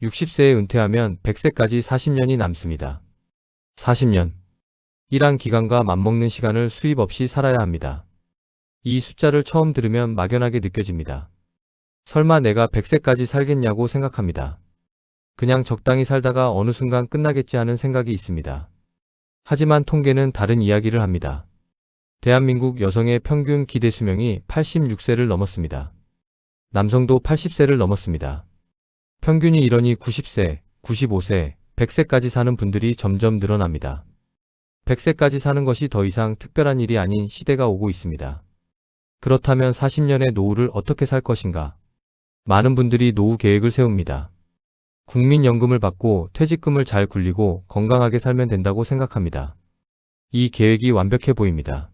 60세에 은퇴하면 100세까지 40년이 남습니다. 40년. 일한 기간과 맞먹는 시간을 수입 없이 살아야 합니다. 이 숫자를 처음 들으면 막연하게 느껴집니다. 설마 내가 100세까지 살겠냐고 생각합니다. 그냥 적당히 살다가 어느 순간 끝나겠지 하는 생각이 있습니다. 하지만 통계는 다른 이야기를 합니다. 대한민국 여성의 평균 기대 수명이 86세를 넘었습니다. 남성도 80세를 넘었습니다. 평균이 이러니 90세, 95세, 100세까지 사는 분들이 점점 늘어납니다. 100세까지 사는 것이 더 이상 특별한 일이 아닌 시대가 오고 있습니다. 그렇다면 40년의 노후를 어떻게 살 것인가? 많은 분들이 노후 계획을 세웁니다. 국민연금을 받고 퇴직금을 잘 굴리고 건강하게 살면 된다고 생각합니다. 이 계획이 완벽해 보입니다.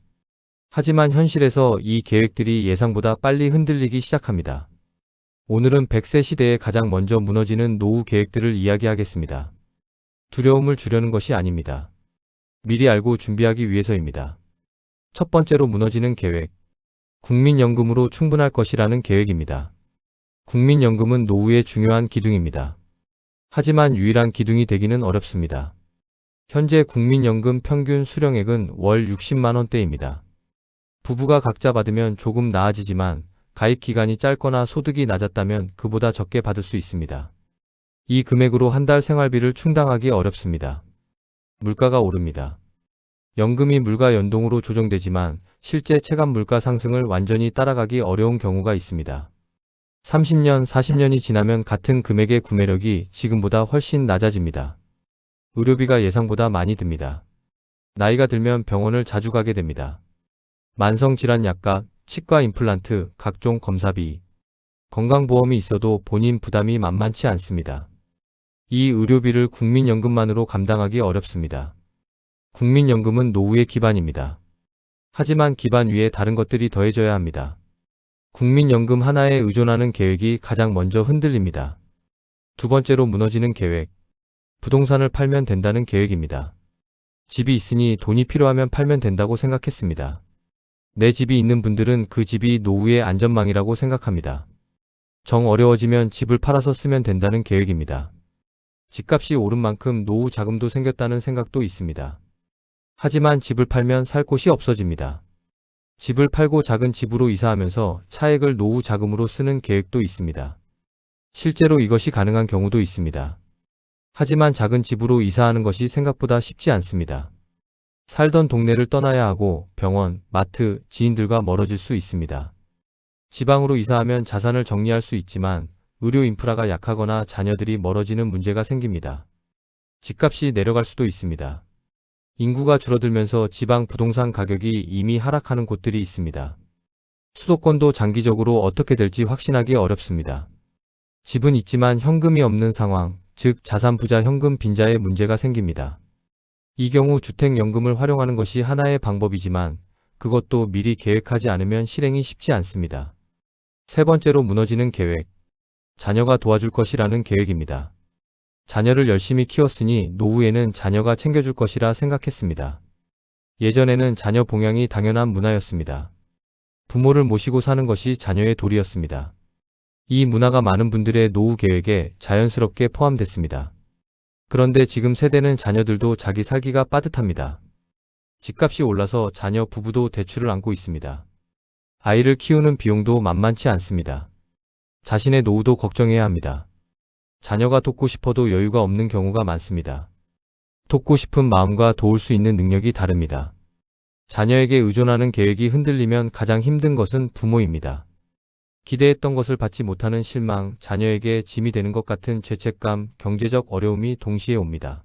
하지만 현실에서 이 계획들이 예상보다 빨리 흔들리기 시작합니다. 오늘은 100세 시대에 가장 먼저 무너지는 노후 계획들을 이야기하겠습니다. 두려움을 주려는 것이 아닙니다. 미리 알고 준비하기 위해서입니다. 첫 번째로 무너지는 계획. 국민연금으로 충분할 것이라는 계획입니다. 국민연금은 노후의 중요한 기둥입니다. 하지만 유일한 기둥이 되기는 어렵습니다. 현재 국민연금 평균 수령액은 월 60만 원대입니다. 부부가 각자 받으면 조금 나아지지만 가입 기간이 짧거나 소득이 낮았다면 그보다 적게 받을 수 있습니다. 이 금액으로 한 달 생활비를 충당하기 어렵습니다. 물가가 오릅니다. 연금이 물가 연동으로 조정되지만 실제 체감 물가 상승을 완전히 따라가기 어려운 경우가 있습니다. 30년, 40년이 지나면 같은 금액의 구매력이 지금보다 훨씬 낮아집니다. 의료비가 예상보다 많이 듭니다. 나이가 들면 병원을 자주 가게 됩니다. 만성질환 약값, 치과 임플란트, 각종 검사비, 건강보험이 있어도 본인 부담이 만만치 않습니다. 이 의료비를 국민연금만으로 감당하기 어렵습니다. 국민연금은 노후의 기반입니다. 하지만 기반 위에 다른 것들이 더해져야 합니다. 국민연금 하나에 의존하는 계획이 가장 먼저 흔들립니다. 두 번째로 무너지는 계획. 부동산을 팔면 된다는 계획입니다. 집이 있으니 돈이 필요하면 팔면 된다고 생각했습니다. 내 집이 있는 분들은 그 집이 노후의 안전망이라고 생각합니다. 정 어려워지면 집을 팔아서 쓰면 된다는 계획입니다. 집값이 오른 만큼 노후 자금도 생겼다는 생각도 있습니다. 하지만 집을 팔면 살 곳이 없어집니다. 집을 팔고 작은 집으로 이사하면서 차액을 노후 자금으로 쓰는 계획도 있습니다. 실제로 이것이 가능한 경우도 있습니다. 하지만 작은 집으로 이사하는 것이 생각보다 쉽지 않습니다. 살던 동네를 떠나야 하고 병원, 마트, 지인들과 멀어질 수 있습니다. 지방으로 이사하면 자산을 정리할 수 있지만 의료 인프라가 약하거나 자녀들이 멀어지는 문제가 생깁니다. 집값이 내려갈 수도 있습니다. 인구가 줄어들면서 지방 부동산 가격이 이미 하락하는 곳들이 있습니다. 수도권도 장기적으로 어떻게 될지 확신하기 어렵습니다. 집은 있지만 현금이 없는 상황, 즉 자산 부자 현금 빈자의 문제가 생깁니다. 이 경우 주택연금을 활용하는 것이 하나의 방법이지만 그것도 미리 계획하지 않으면 실행이 쉽지 않습니다. 세 번째로 무너지는 계획. 자녀가 도와줄 것이라는 계획입니다. 자녀를 열심히 키웠으니 노후에는 자녀가 챙겨줄 것이라 생각했습니다. 예전에는 자녀 봉양이 당연한 문화였습니다. 부모를 모시고 사는 것이 자녀의 도리였습니다. 이 문화가 많은 분들의 노후 계획에 자연스럽게 포함됐습니다. 그런데 지금 세대는 자녀들도 자기 살기가 빠듯합니다. 집값이 올라서 자녀 부부도 대출을 안고 있습니다. 아이를 키우는 비용도 만만치 않습니다. 자신의 노후도 걱정해야 합니다. 자녀가 돕고 싶어도 여유가 없는 경우가 많습니다. 돕고 싶은 마음과 도울 수 있는 능력이 다릅니다. 자녀에게 의존하는 계획이 흔들리면 가장 힘든 것은 부모입니다. 기대했던 것을 받지 못하는 실망, 자녀에게 짐이 되는 것 같은 죄책감, 경제적 어려움이 동시에 옵니다.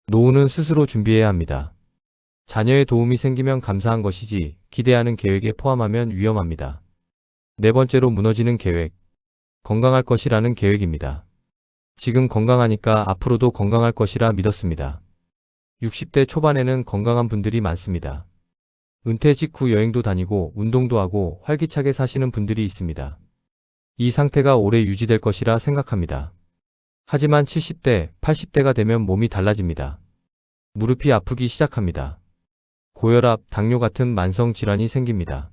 노후는 스스로 준비해야 합니다. 자녀의 도움이 생기면 감사한 것이지 기대하는 계획에 포함하면 위험합니다. 네 번째로 무너지는 계획. 건강할 것이라는 계획입니다. 지금 건강하니까 앞으로도 건강할 것이라 믿었습니다. 60대 초반에는 건강한 분들이 많습니다. 은퇴 직후 여행도 다니고 운동도 하고 활기차게 사시는 분들이 있습니다. 이 상태가 오래 유지될 것이라 생각합니다. 하지만 70대, 80대가 되면 몸이 달라집니다. 무릎이 아프기 시작합니다. 고혈압, 당뇨 같은 만성 질환이 생깁니다.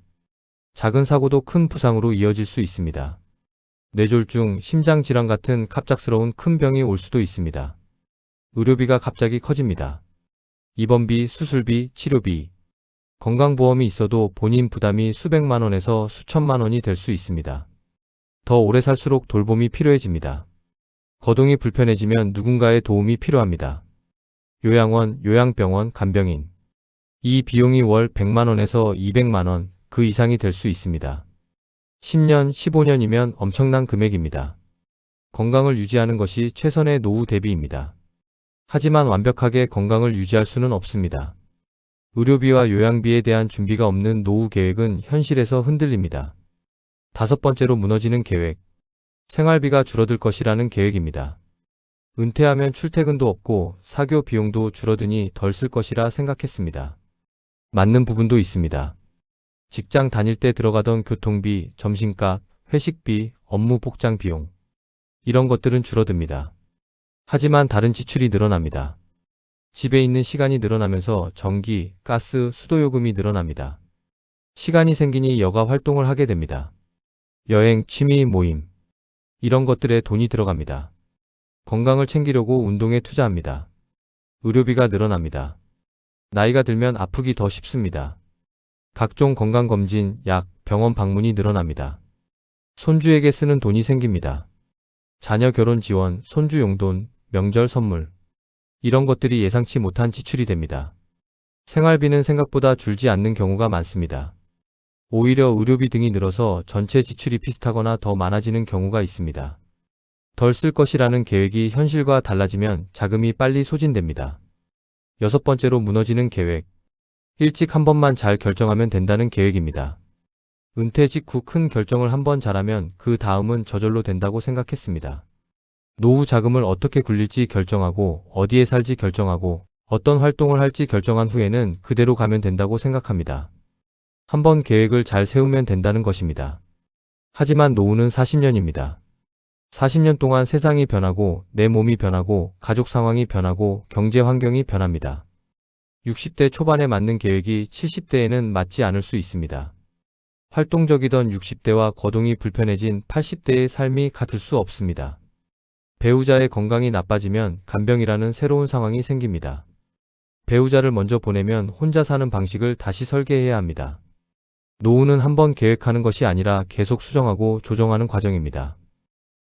작은 사고도 큰 부상으로 이어질 수 있습니다. 뇌졸중, 심장질환 같은 갑작스러운 큰 병이 올 수도 있습니다. 의료비가 갑자기 커집니다. 입원비, 수술비, 치료비, 건강보험이 있어도 본인 부담이 수백만 원에서 수천만 원이 될 수 있습니다. 더 오래 살수록 돌봄이 필요해집니다. 거동이 불편해지면 누군가의 도움이 필요합니다. 요양원, 요양병원, 간병인. 이 비용이 월 100만 원에서 200만 원, 그 이상이 될 수 있습니다. 10년, 15년이면 엄청난 금액입니다. 건강을 유지하는 것이 최선의 노후 대비입니다. 하지만 완벽하게 건강을 유지할 수는 없습니다. 의료비와 요양비에 대한 준비가 없는 노후 계획은 현실에서 흔들립니다. 5번째로 무너지는 계획. 생활비가 줄어들 것이라는 계획입니다. 은퇴하면 출퇴근도 없고 사교 비용도 줄어드니 덜 쓸 것이라 생각했습니다. 맞는 부분도 있습니다. 직장 다닐 때 들어가던 교통비, 점심값, 회식비, 업무 복장 비용. 이런 것들은 줄어듭니다. 하지만 다른 지출이 늘어납니다. 집에 있는 시간이 늘어나면서 전기, 가스, 수도요금이 늘어납니다. 시간이 생기니 여가 활동을 하게 됩니다. 여행, 취미, 모임. 이런 것들에 돈이 들어갑니다. 건강을 챙기려고 운동에 투자합니다. 의료비가 늘어납니다. 나이가 들면 아프기 더 쉽습니다. 각종 건강검진, 약, 병원 방문이 늘어납니다. 손주에게 쓰는 돈이 생깁니다. 자녀 결혼 지원, 손주 용돈, 명절 선물. 이런 것들이 예상치 못한 지출이 됩니다. 생활비는 생각보다 줄지 않는 경우가 많습니다. 오히려 의료비 등이 늘어서 전체 지출이 비슷하거나 더 많아지는 경우가 있습니다. 덜 쓸 것이라는 계획이 현실과 달라지면 자금이 빨리 소진됩니다. 6번째로 무너지는 계획. 일찍 한 번만 잘 결정하면 된다는 계획입니다. 은퇴 직후 큰 결정을 한 번 잘하면 그 다음은 저절로 된다고 생각했습니다. 노후 자금을 어떻게 굴릴지 결정하고 어디에 살지 결정하고 어떤 활동을 할지 결정한 후에는 그대로 가면 된다고 생각합니다. 한번 계획을 잘 세우면 된다는 것입니다. 하지만 노후는 40년입니다. 40년 동안 세상이 변하고 내 몸이 변하고 가족 상황이 변하고 경제 환경이 변합니다. 60대 초반에 맞는 계획이 70대에는 맞지 않을 수 있습니다. 활동적이던 60대와 거동이 불편해진 80대의 삶이 같을 수 없습니다. 배우자의 건강이 나빠지면 간병이라는 새로운 상황이 생깁니다. 배우자를 먼저 보내면 혼자 사는 방식을 다시 설계해야 합니다. 노후는 한번 계획하는 것이 아니라 계속 수정하고 조정하는 과정입니다.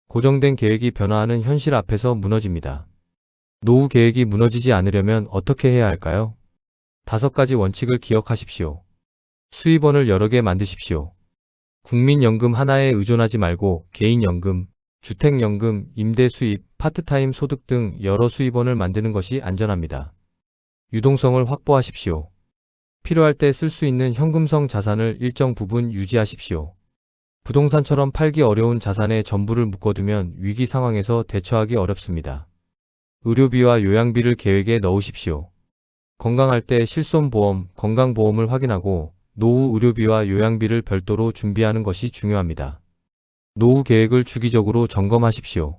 고정된 계획이 변화하는 현실 앞에서 무너집니다. 노후 계획이 무너지지 않으려면 어떻게 해야 할까요? 5가지 원칙을 기억하십시오. 수입원을 여러 개 만드십시오. 국민연금 하나에 의존하지 말고 개인연금, 주택연금, 임대 수입, 파트타임 소득 등 여러 수입원을 만드는 것이 안전합니다. 유동성을 확보하십시오. 필요할 때 쓸 수 있는 현금성 자산을 일정 부분 유지하십시오. 부동산처럼 팔기 어려운 자산에 전부를 묶어두면 위기 상황에서 대처하기 어렵습니다. 의료비와 요양비를 계획에 넣으십시오. 건강할 때 실손보험, 건강보험을 확인하고 노후 의료비와 요양비를 별도로 준비하는 것이 중요합니다. 노후 계획을 주기적으로 점검하십시오.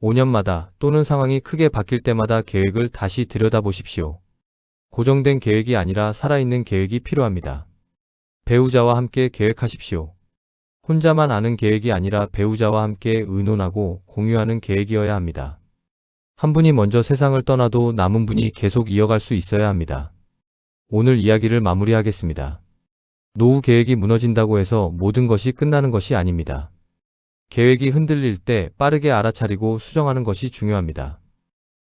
5년마다 또는 상황이 크게 바뀔 때마다 계획을 다시 들여다보십시오. 고정된 계획이 아니라 살아있는 계획이 필요합니다. 배우자와 함께 계획하십시오. 혼자만 아는 계획이 아니라 배우자와 함께 의논하고 공유하는 계획이어야 합니다. 한 분이 먼저 세상을 떠나도 남은 분이 계속 이어갈 수 있어야 합니다. 오늘 이야기를 마무리하겠습니다. 노후 계획이 무너진다고 해서 모든 것이 끝나는 것이 아닙니다. 계획이 흔들릴 때 빠르게 알아차리고 수정하는 것이 중요합니다.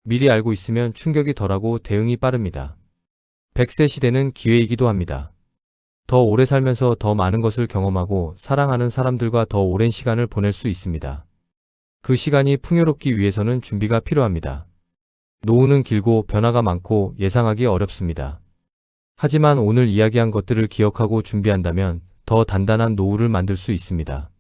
미리 알고 있으면 충격이 덜하고 대응이 빠릅니다. 100세 시대는 기회이기도 합니다. 더 오래 살면서 더 많은 것을 경험하고 사랑하는 사람들과 더 오랜 시간을 보낼 수 있습니다. 그 시간이 풍요롭기 위해서는 준비가 필요합니다. 노후는 길고 변화가 많고 예상하기 어렵습니다. 하지만 오늘 이야기한 것들을 기억하고 준비한다면 더 단단한 노후를 만들 수 있습니다.